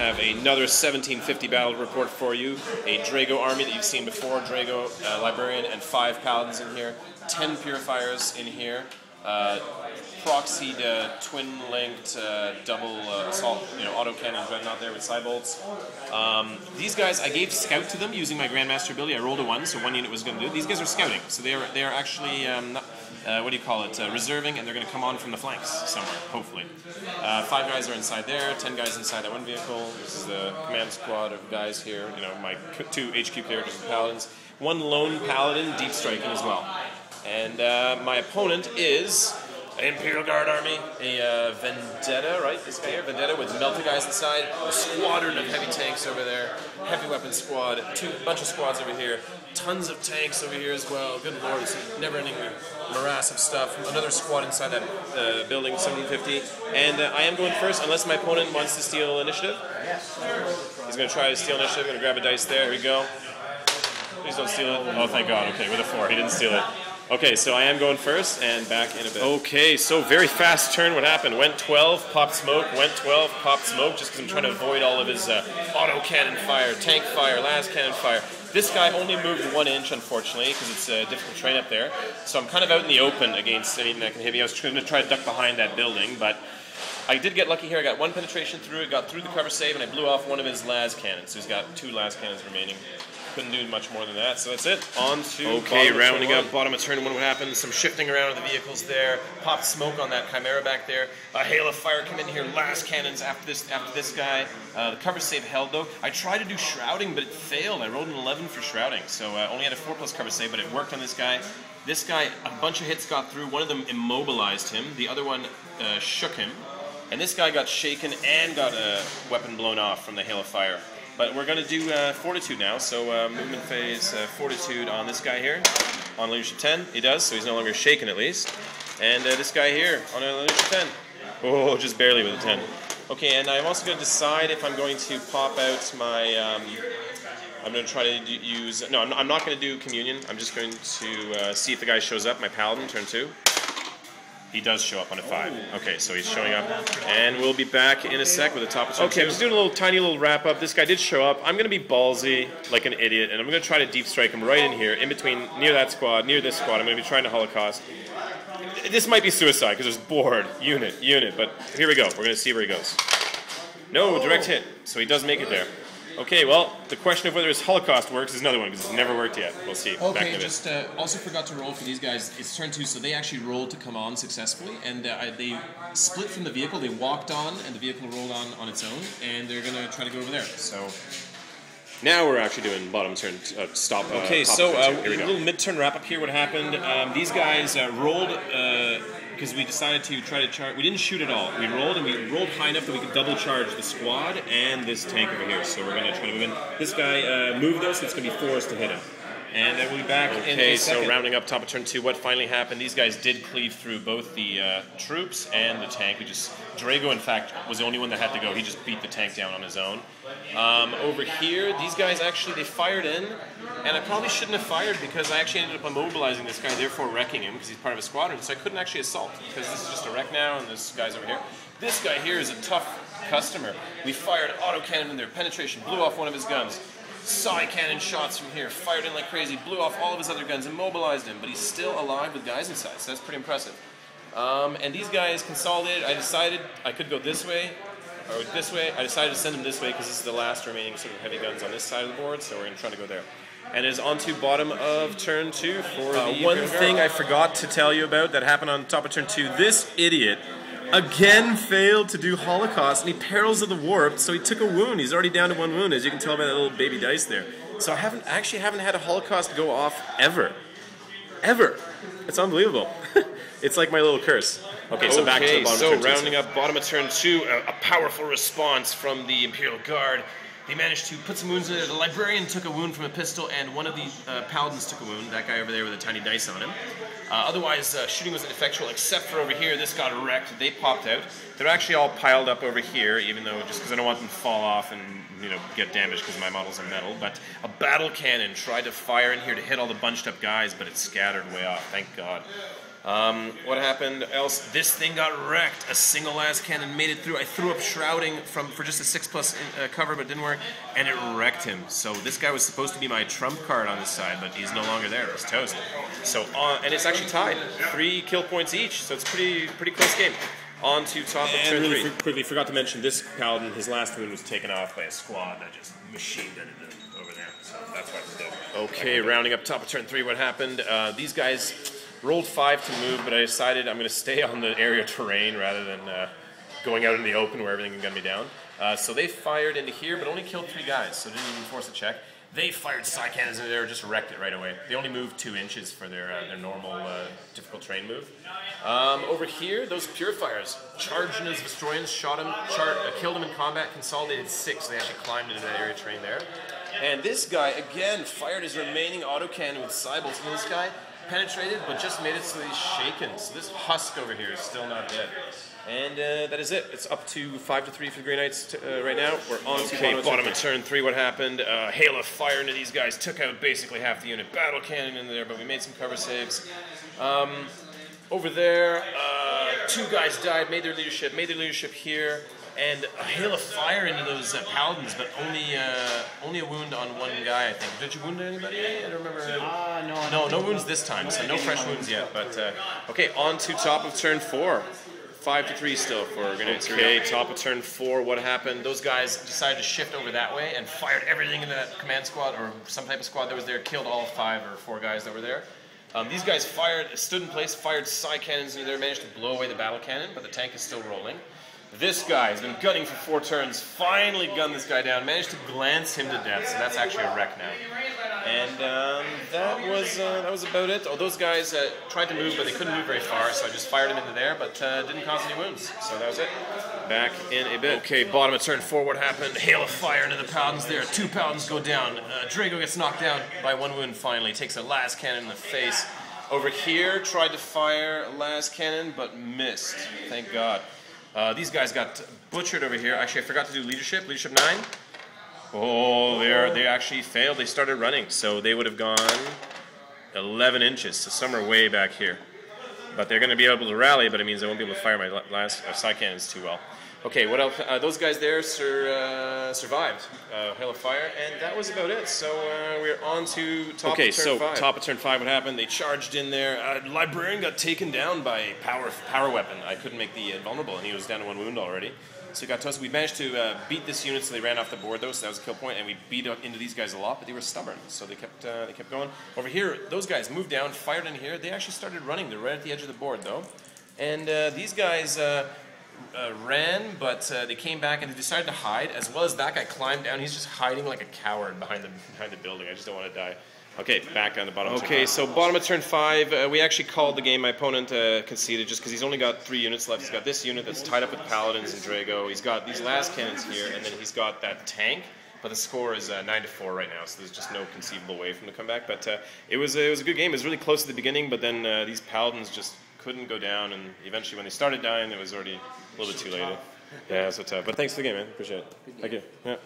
have another 1750 battle report for you. A Draigo army that you've seen before. Draigo, Librarian, and 5 Paladins in here. 10 Purifiers in here. Proxied, twin-linked, double assault, autocannon Dreadnought there with Psybolts. These guys, I gave Scout to them using my Grandmaster ability. I rolled a 1, so 1 unit was going to do. These guys are scouting, so they are actually, reserving, and they're going to come on from the flanks somewhere, hopefully. 5 guys are inside there, 10 guys inside that one vehicle. This is the command squad of guys here, my 2 HQ characters and Paladins. 1 lone Paladin, deep striking as well. And my opponent is an Imperial Guard army, a Vendetta, right? This guy here, Vendetta with Melta guys inside, a squadron of heavy tanks over there, heavy weapon squad, a bunch of squads over here, tons of tanks over here as well. Good lord, it's a never-ending morass of stuff. Another squad inside that building, 1750. And I am going first, unless my opponent wants to steal initiative. He's going to try to steal initiative. Going to grab a dice there. Here we go. Please don't steal it. Oh, thank God. Okay, with a 4. He didn't steal it. Okay, so I am going first, and back in a bit. Okay, so very fast turn. What happened? Went 12, popped smoke, went 12, popped smoke, just because I'm trying to avoid all of his auto-cannon fire, tank fire, last cannon fire. This guy only moved 1 inch, unfortunately, because it's a difficult terrain up there. So I'm kind of out in the open against anything that can hit me. I was going to try to duck behind that building, but I did get lucky here. I got 1 penetration through it, got through the cover save, and I blew off 1 of his las cannons. So he's got 2 las cannons remaining. Couldn't do much more than that, so that's it. On to rounding up bottom of turn 1. What happened? Some shifting around of the vehicles there. Popped smoke on that Chimera back there. A hail of fire came in here. Last cannons after this guy. The cover save held though. I tried to do shrouding, but it failed. I rolled an 11 for shrouding, so only had a 4+ cover save, but it worked on this guy. This guy, a bunch of hits got through. One of them immobilized him. The other one shook him, and this guy got shaken and got a weapon blown off from the hail of fire. But we're going to do Fortitude now, so movement phase Fortitude on this guy here. On leadership 10, he does, so he's no longer shaken at least. And this guy here on leadership 10. Oh, just barely with a 10. Okay, and I'm also going to decide if I'm going to pop out my... I'm going to try to use... No, I'm not going to do Communion. I'm just going to see if the guy shows up, my Paladin, turn 2. He does show up on a 5. Okay, so he's showing up. And we'll be back in a sec with the top of turn 2. Okay, I'm just doing a tiny little wrap up. This guy did show up. I'm going to be ballsy like an idiot, and I'm going to try to deep strike him right in here, in between, near that squad, near this squad. I'm going to be trying to Holocaust. This might be suicide, because there's board, unit, but here we go. We're going to see where he goes. No, direct hit. So he does make it there. Okay, well, the question of whether his Holocaust works is another one, because it's never worked yet. We'll see. Okay, just also forgot to roll for these guys. It's turn 2, so they actually rolled to come on successfully, and they split from the vehicle. They walked on, and the vehicle rolled on its own, and they're going to try to go over there. So now we're actually doing bottom turn stop. Okay, so a little mid-turn wrap-up here. What happened? These guys rolled... because we decided to try to charge. We didn't shoot at all. We rolled, and we rolled high enough that we could double charge the squad and this tank over here. So we're going to try to move in. This guy moved though, so it's going to be forced to hit him. And then we'll be back in a second. So rounding up top of turn 2, what finally happened? These guys did cleave through both the troops and the tank. Draigo, in fact, was the only one that had to go. He just beat the tank down on his own. Over here, these guys actually, they fired in, and I probably shouldn't have fired because I actually ended up immobilizing this guy, therefore wrecking him because he's part of a squadron, so I couldn't actually assault because this is just a wreck now, and this guy's over here. This guy here is a tough customer. We fired autocannon in there, penetration, blew off one of his guns. Psycannon shots from here, fired in like crazy, blew off all of his other guns, immobilized him, but he's still alive with guys inside, so that's pretty impressive. And these guys consolidated. I decided I could go this way, or this way. I decided to send them this way because this is the last remaining sort of heavy guns on this side of the board, so we're going to try to go there. And it is on to bottom of turn 2 for the one thing I forgot to tell you about that happened on top of turn 2. This idiot again failed to do Holocaust, and he perils of the warp, so he took a wound. He's already down to 1 wound, as you can tell by that little baby dice there. So I actually haven't had a Holocaust go off ever. Ever. It's unbelievable. It's like my little curse. Okay, so back to the bottom of turn 2. So rounding up bottom of turn 2, a powerful response from the Imperial Guard. They managed to put some wounds in there. The Librarian took a wound from a pistol, and one of the Paladins took a wound, that guy over there with a tiny dice on him. Otherwise, shooting was ineffectual, except for over here. This got wrecked. They popped out. They're actually all piled up over here, even though, just because I don't want them to fall off and get damaged because my models are metal. But a battle cannon tried to fire in here to hit all the bunched up guys, but it scattered way off, thank God. What happened else? This thing got wrecked. A single last cannon made it through. I threw up Shrouding for just a 6+ cover, but it didn't work, and it wrecked him. So this guy was supposed to be my trump card on this side, but he's no longer there. He's toast. So and it's actually tied, 3 kill points each. So it's pretty close game. On to top of turn 3. Quickly forgot to mention this Paladin. His last wound was taken off by a squad that just machine gunned him over there. So that's why he's dead. Okay, rounding up top of turn 3. What happened? These guys rolled 5 to move, but I decided I'm going to stay on the area terrain rather than going out in the open where everything can gun me down. So they fired into here, but only killed 3 guys, so didn't even force a check. They fired Psycannons into there, just wrecked it right away. They only moved 2 inches for their normal difficult terrain move. Over here, those Purifiers charged into his Destroyers, shot him, killed him in combat, consolidated 6. They actually climbed into that area terrain there. And this guy, again, fired his remaining autocannon with Psybolt into this guy. Penetrated, but just made it so he's shaken. So this husk over here is still not dead. And that is it. It's up to 5-3 for the Grey Knights right now. We're on to bottom of turn 3. What happened? Hail of fire into these guys. Took out basically half the unit. Battle cannon in there, but we made some cover saves. Over there, 2 guys died. Made their leadership here. And a hail of fire into those Paladins, but only a wound on 1 guy, I think. Did you wound anybody? I don't remember. No wounds this time, so no fresh wounds yet. But okay, on to top of turn 4. 5-3 still for Grenades. Okay, top of turn 4. What happened? Those guys decided to shift over that way and fired everything in that command squad or some type of squad that was there. Killed all 5 or 4 guys that were there. These guys stood in place, fired Psycannons into there, managed to blow away the battle cannon, but the tank is still rolling. This guy has been gunning for 4 turns, finally gunned this guy down, managed to glance him to death, so that's actually a wreck now. And that was about it. Oh, those guys tried to move, but they couldn't move very far, so I just fired them into there, but didn't cause any wounds. So that was it. Back in a bit. Okay, bottom of turn 4, what happened? Hail of fire into the Paladins there. 2 Paladins go down. Draigo gets knocked down by 1 wound finally. Takes a last cannon in the face. Over here, tried to fire a last cannon, but missed. Thank God. These guys got butchered over here. Actually, I forgot to do leadership. Leadership 9. Oh, they actually failed. They started running, so they would have gone 11 inches, so somewhere way back here. But they're going to be able to rally, but it means I won't be able to fire my last Psycannons too well. Okay, what else? Those guys there survived Hail of Fire, and that was about it. So we're on to top of turn 5. Okay, so top of turn 5, what happened? They charged in there. Librarian got taken down by power weapon. I couldn't make the vulnerable, and he was down to 1 wound already. So he got toasted. We managed to beat this unit, so they ran off the board, though, so that was a kill point, and we beat into these guys a lot, but they were stubborn, so they kept going. Over here, those guys moved down, fired in here. They actually started running. They're right at the edge of the board, though. And these guys ran, but they came back and they decided to hide, as well as that guy climbed down. He's just hiding like a coward behind the building. I just don't want to die. Okay, back on the bottom. Okay, so bottom of turn 5, we actually called the game. My opponent conceded just because he's only got 3 units left. He's got this unit that's tied up with Paladins and Draigo. He's got these last cannons here, and then he's got that tank. But the score is 9-4 right now, so there's just no conceivable way for him to come back. But it was a good game. It was really close at the beginning, but then these Paladins just couldn't go down, and eventually when they started dying, it was already a little bit too late. Yeah, so tough. But thanks for the game, man. Appreciate it. Thank you. Yeah.